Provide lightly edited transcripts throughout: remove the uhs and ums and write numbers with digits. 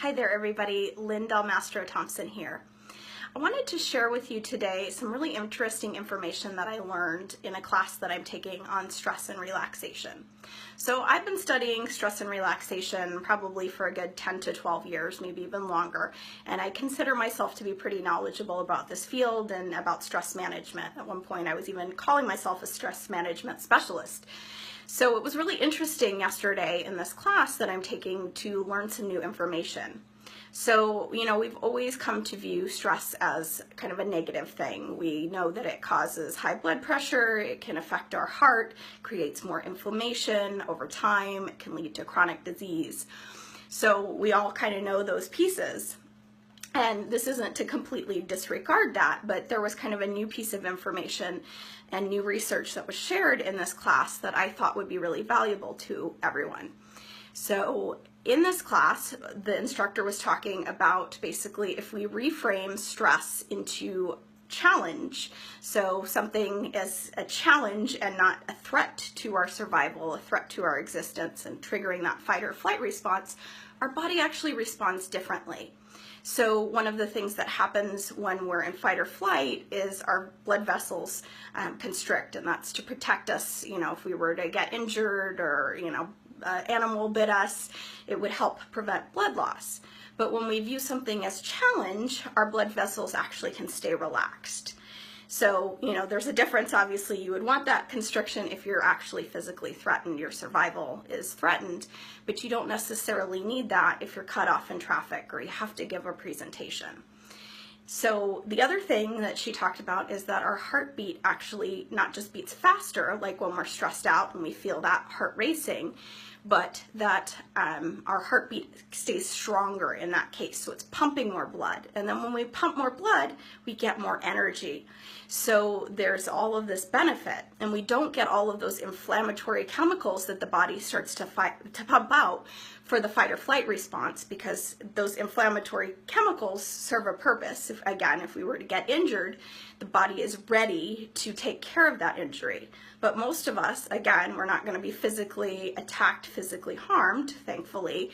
Hi there everybody, Lynn Del Mastro Thompson here. I wanted to share with you today some really interesting information that I learned in a class that I'm taking on stress and relaxation. So I've been studying stress and relaxation probably for a good 10 to 12 years, maybe even longer, and I consider myself to be pretty knowledgeable about this field and about stress management. At one point I was even calling myself a stress management specialist. So it was really interesting yesterday in this class that I'm taking to learn some new information. So, we've always come to view stress as kind of a negative thing. We know that it causes high blood pressure, it can affect our heart, creates more inflammation over time, it can lead to chronic disease. So we all kind of know those pieces. And this isn't to completely disregard that, but there was kind of a new piece of information and new research that was shared in this class that I thought would be really valuable to everyone. So in this class, the instructor was talking about basically if we reframe stress into challenge, so something as a challenge and not a threat to our survival, a threat to our existence, and triggering that fight or flight response, our body actually responds differently. So one of the things that happens when we're in fight or flight is our blood vessels constrict, and that's to protect us, if we were to get injured or, animal bit us, it would help prevent blood loss. But when we view something as challenge, our blood vessels actually can stay relaxed. So, there's a difference. Obviously, you would want that constriction if you're actually physically threatened, your survival is threatened, but you don't necessarily need that if you're cut off in traffic or you have to give a presentation. So the other thing that she talked about is that our heartbeat actually not just beats faster, like when we're stressed out and we feel that heart racing, but that our heartbeat stays stronger in that case. So it's pumping more blood. And then when we pump more blood, we get more energy. So there's all of this benefit. And we don't get all of those inflammatory chemicals that the body starts to pump out for the fight or flight response, because those inflammatory chemicals serve a purpose. If we were to get injured, the body is ready to take care of that injury. But most of us, again, we're not going to be physically attacked, physically harmed, thankfully.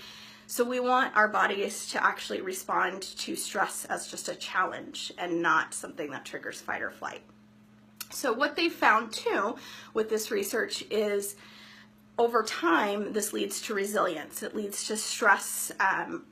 So we want our bodies to actually respond to stress as just a challenge and not something that triggers fight or flight. So what they found too with this research is over time, this leads to resilience. It leads to stress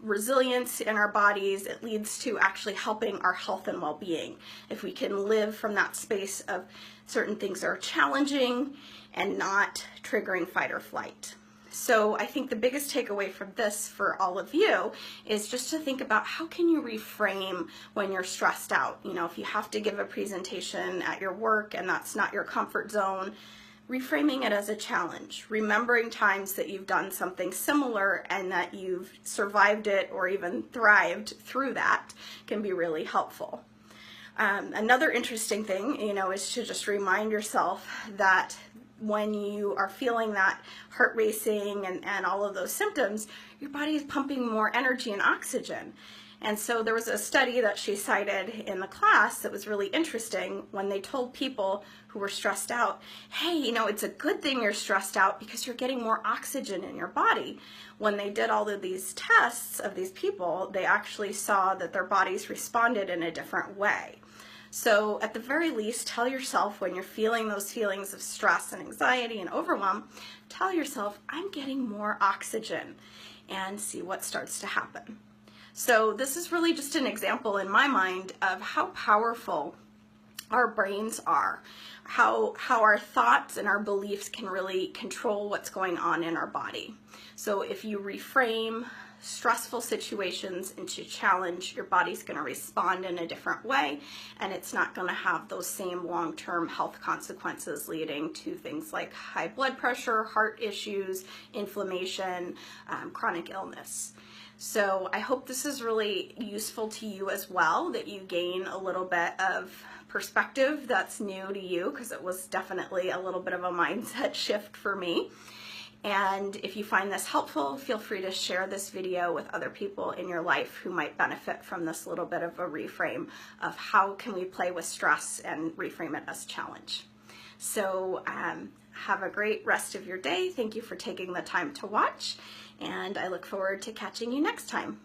resilience in our bodies. It leads to actually helping our health and well-being. If we can live from that space of certain things are challenging and not triggering fight or flight. So I think the biggest takeaway from this for all of you is just to think about how can you reframe when you're stressed out. If you have to give a presentation at your work and that's not your comfort zone, reframing it as a challenge, remembering times that you've done something similar and that you've survived it or even thrived through that can be really helpful. Another interesting thing, is to just remind yourself that when you are feeling that heart racing and all of those symptoms, your body is pumping more energy and oxygen. And so there was a study that she cited in the class that was really interesting when they told people who were stressed out, hey, it's a good thing you're stressed out because you're getting more oxygen in your body. When they did all of these tests of these people, they actually saw that their bodies responded in a different way. So at the very least, tell yourself when you're feeling those feelings of stress and anxiety and overwhelm, tell yourself, I'm getting more oxygen, and see what starts to happen. So this is really just an example in my mind of how powerful our brains are, how our thoughts and our beliefs can really control what's going on in our body. So if you reframe stressful situations into challenge, your body's going to respond in a different way, and it's not going to have those same long-term health consequences leading to things like high blood pressure, heart issues, inflammation, chronic illness. So I hope this is really useful to you as well, that you gain a little bit of perspective that's new to you, because it was definitely a little bit of a mindset shift for me. And if you find this helpful, feel free to share this video with other people in your life who might benefit from this little bit of a reframe of how can we play with stress and reframe it as challenge. So have a great rest of your day. Thank you for taking the time to watch, and I look forward to catching you next time.